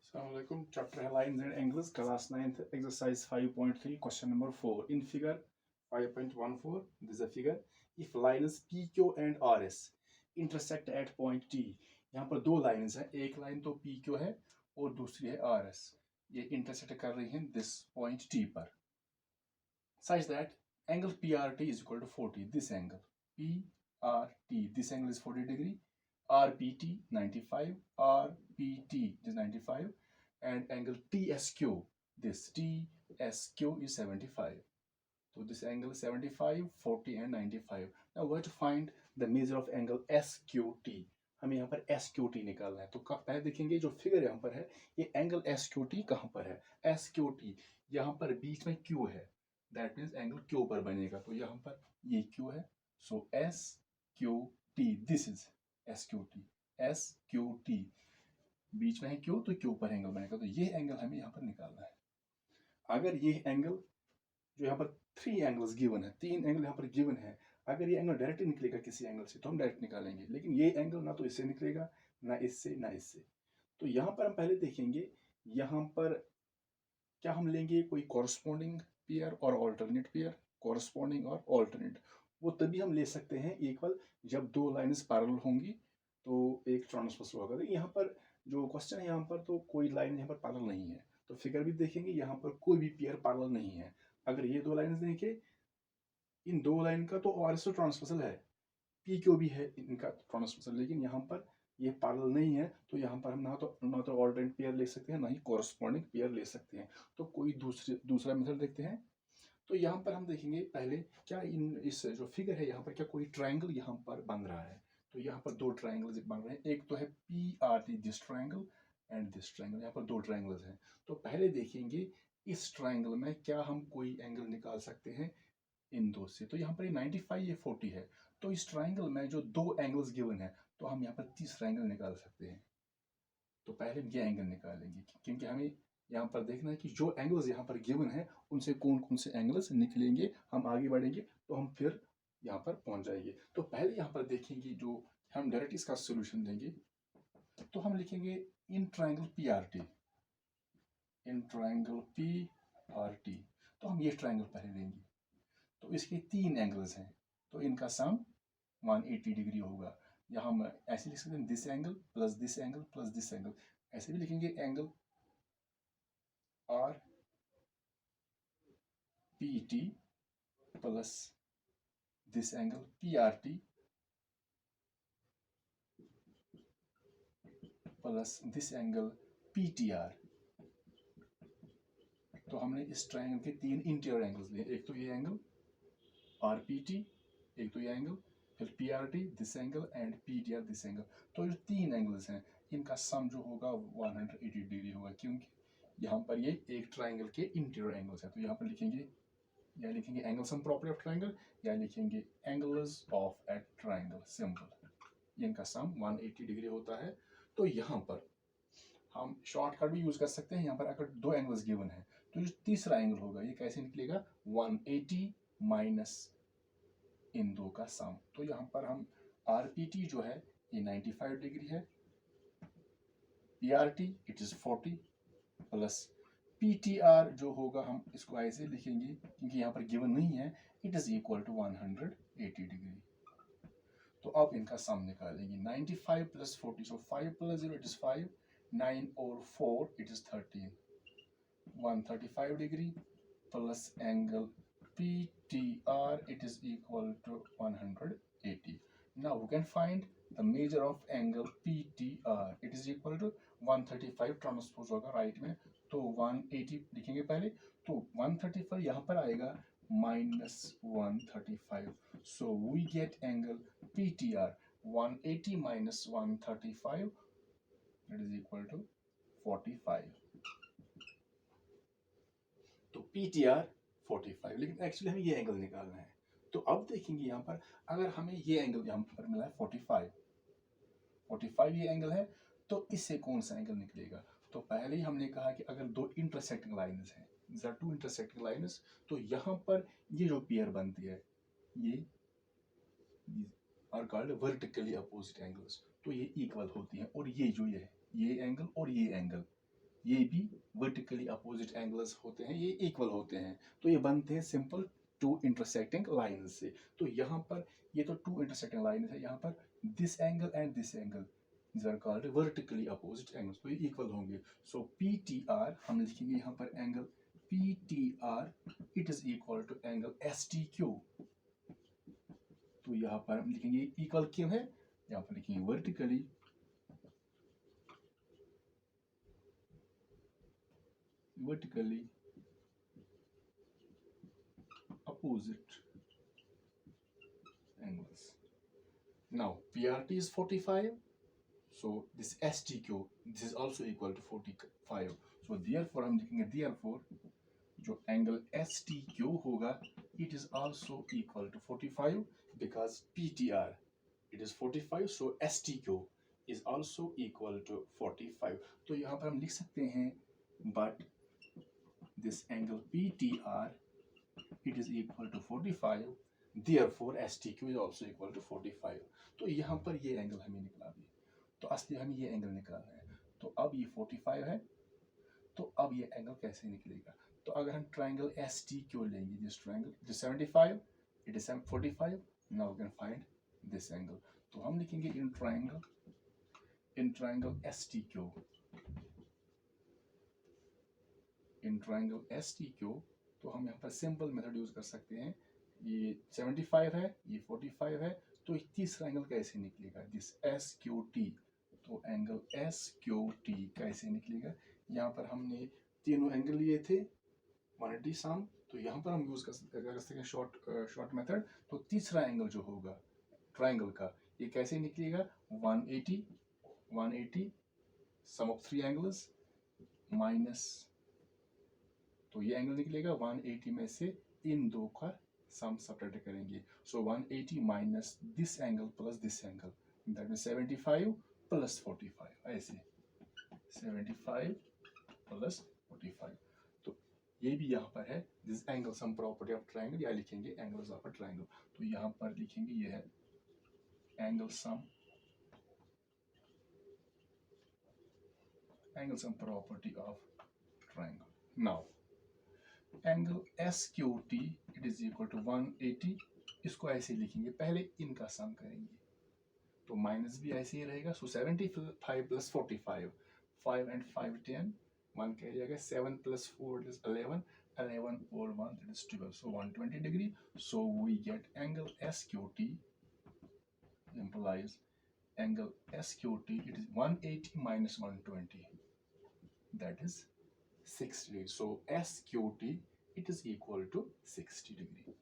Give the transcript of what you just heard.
Assalamualaikum. Chapter Lines and Angles, Class 9th, Exercise 5.3, Question number 4. In Figure 5.14, this is a figure. If lines PQ and RS intersect at point T, यहाँ पर दो lines हैं, एक line तो PQ है और दूसरी है RS. ये इंटरसेक्ट कर रही हैं this point T पर. Such that angle PRT is equal to 40. This angle PRT, this angle is 40 degree. RPT 95, RPT is 95, and angle TSQ, this TSQ is 75. So this angle is 75, 40 and 95. Now we have to find the measure of angle SQT. हमें यहाँ पर SQT निकालना है. तो पहले देखेंगे जो figure यहाँ पर है ये एंगल SQT कहाँ पर है. SQT यहाँ पर बीच में Q है, दैट मीन्स एंगल Q पर बनेगा. तो यहाँ पर ये Q है, सो SQT, दिस इज SQT बीच में है Q तो Q पर एंगल बनेगा. तो ये एंगल हमें यहाँ पर निकालना है. अगर ये एंगल जो यहाँ पर 3 एंगल्स गिवन है, 3 एंगल यहाँ पर गिवन है, अगर ये एंगल डायरेक्ट निकलेगा किसी एंगल से तो हम डायरेक्ट निकालेंगे, लेकिन ये एंगल ना तो इससे निकलेगा ना इससे ना इससे. तो यहाँ पर हम पहले देखेंगे यहाँ पर क्या हम लेंगे, कोई कॉरस्पॉन्डिंग पेयर और ऑल्टरनेट पेयर. कॉरस्पॉन्डिंग और ऑल्टरनेट वो तभी हम ले सकते हैं इक्वल जब दो लाइन्स पैरेलल होंगी तो एक ट्रांसवर्सल होगा. लेकिन यहाँ पर जो क्वेश्चन है यहाँ पर तो कोई लाइन यहाँ पर पैरेलल नहीं है. तो फिगर भी देखेंगे यहाँ पर कोई भी पेयर पैरेलल नहीं है. अगर ये दो लाइन देखें, इन दो लाइन का तो आरएस ट्रांसवर्सल है, पी क्यू भी है इनका ट्रांसवर्सल, लेकिन यहाँ पर ये पैरेलल नहीं है. तो यहाँ पर हम ना तो ऑल्टरनेट पेयर ले सकते हैं ना ही कॉरस्पॉन्डिंग पेयर ले सकते हैं. तो कोई दूसरा मेथड देखते हैं. तो यहाँ पर हम देखेंगे पहले क्या इस जो फिगर है यहाँ पर क्या कोई ट्रायंगल यहाँ पर बन रहा है. तो यहाँ पर दो ट्रायंगल्स बन रहे हैं, एक तो है PRT this triangle and this triangle. यहाँ पर दो ट्रायंगल्स हैं. तो पहले देखेंगे इस ट्रायंगल में क्या हम कोई एंगल निकाल सकते हैं इन दो से. तो यहाँ पर ये 95 ये 40 है. तो इस ट्रायंगल में जो दो एंगल्स गिवन है तो हम यहाँ पर तीसरा एंगल निकाल सकते हैं. तो पहले हम ये एंगल निकालेंगे क्योंकि हमें यहाँ पर देखना है कि जो एंगल्स यहाँ पर गिवन है उनसे कौन कौन से एंगल्स निकलेंगे. हम आगे बढ़ेंगे तो हम फिर यहाँ पर पहुंच जाएंगे. तो पहले यहाँ पर देखेंगे जो हम डायरेक्ट इसका सोल्यूशन देंगे. तो हम लिखेंगे in triangle PRT, in triangle PRT. तो हम ये ट्रायंगल पहले लेंगे. तो इसके 3 एंगल्स हैं तो इनका सम 180 डिग्री होगा. यहाँ हम ऐसे लिख सकते हैं this angle plus this angle plus this angle. ऐसे भी लिखेंगे angle RPT plus this angle PRT plus this angle PTR. तो हमने इस ट्रायंगल के 3 इंटीरियर एंगल्स लिए. एक तो ये एंगल RPT, एक तो ये एंगल, फिर PRT this angle and PTR this angle. तो जो 3 एंगल्स हैं इनका सम जो होगा 180 डिग्री होगा क्योंकि यहाँ पर ये एक ट्रायंगल के इंटीरियर एंगल्स हैं. तो यहाँ पर लिखेंगे या लिखेंगे angle sum property of triangle या लिखेंगे angles of A triangle. Simple, इनका सम 180 डिग्री होता है. तो यहाँ पर हम शॉर्टकट भी यूज कर सकते हैं. यहाँ पर अगर दो एंगल्स गिवन है तो जो तीसरा एंगल होगा ये कैसे निकलेगा, 180 माइनस इन दो का सम. तो यहाँ पर हम RPT जो है ये 95 डिग्री है, PRT it is 40 plus PTR जो होगा हम इसको ऐसे लिखेंगे क्योंकि यहाँ पर गिवन नहीं है, it is equal to 180 degree. तो अब इनका सम निकालेंगे. 95 plus 40, so 5 plus 0 it is 5, 9 और 4 it is 13, 135 degree plus angle PTR it is equal to 180. Now we can find the measure of angle PTR. It is equal to 135 transpose होगा right में. तो 180 लिखेंगे पहले. तो 135 यहाँ पर आएगा minus 135. So we get angle PTR 180 minus 135 that is equal to 45. तो PTR 45, लेकिन एक्चुअली हमें ये एंगल निकालना है. तो अब देखेंगे यहाँ पर अगर हमें ये एंगल यहाँ पर मिला है 45 ये एंगल है तो इससे कौन सा एंगल निकलेगा. तो पहले ही हमने कहा कि अगर दो इंटरसेक्टिंग लाइन्स हैं, these are two intersecting lines, तो यहाँ पर ये जो पेयर बनती है ये are called vertically opposite angles. तो ये इक्वल होती हैं और ये जो ये एंगल और ये एंगल ये भी वर्टिकली अपोजिट एंगल्स होते हैं, ये इक्वल होते हैं, तो ये बनते हैं सिंपल टू इंटरसेक्टिंग लाइन से। तो यहाँ पर ये तो टू इंटरसेक्टिंग लाइन है, यहाँ पर this angle and this angle these are called vertically opposite angles, तो ये इक्वल होंगे। सो पी टी आर हम लिखेंगे यहाँ पर angle P T R it is equal to angle S T Q. तो यहाँ पर हम लिखेंगे इक्वल क्यों है, यहाँ पर लिखेंगे vertically opposite angles. Now PRT is 45, so this STQ this is also equal to 45, so therefore हम लिखेंगे therefore जो एंगल STQ होगा it is also equal to 45 because PTR it is 45, so STQ is also equal to 45। तो यहाँ पर हम लिख सकते हैं but this angle PTR it is equal to 45, therefore STQ is also equal to 45। तो यहाँ पर ये एंगल हमें निकला भी, तो असली हमें ये एंगल निकालना है। तो अब ये 45 है, तो अब ये एंगल कैसे निकलेगा, तो अगर हम ट्राइंगल STQ लेंगे, this triangle this 75 it is 45, now we can find this angle। तो हम लिखेंगे इन ट्राइंगल STQ तो हम यहाँ पर सिंपल मेथड यूज कर सकते हैं। ये 75 है, ये 45 है, तो तीसरा एंगल कैसे निकलेगा, दिस SQT। तो एंगल SQT कैसे निकलेगा, यहाँ पर हमने तीनों एंगल लिए थे 180 सम, तो यहाँ पर हम यूज कर सकते हैं शॉर्ट मेथड। तो तीसरा एंगल जो होगा ट्राइंगल का, ये कैसे निकलेगा, 180 सम ऑफ थ्री एंगल्स माइनस, तो ये एंगल निकलेगा 180 में से इन दो का सम सब्ट्रैक्ट करेंगे। सो 180 minus this angle plus this angle, that means 75 plus 45, ऐसे 75 प्लस 45। तो ये भी यहाँ पर है this angle sum property of triangle, या लिखेंगे एंगल्स ऑफ अ ट्राइंगल। तो यहाँ पर लिखेंगे ये है angle sum property of triangle. Now angle SQT it is equal to 180, इसको ऐसे लिखेंगे, पहले इनका सम करेंगे, तो माइनस भी ऐसे ही रहेगा। सो 75 प्लस 45, 5 and 5 10, 1 कह जाएगा, 7 प्लस 4 इज 11, 11 और 1 that is 12, so 120 degree। so we get angle SQT implies angle SQT it is 180 minus 120, that is 60 degree। so SQT it is equal to 60 degree।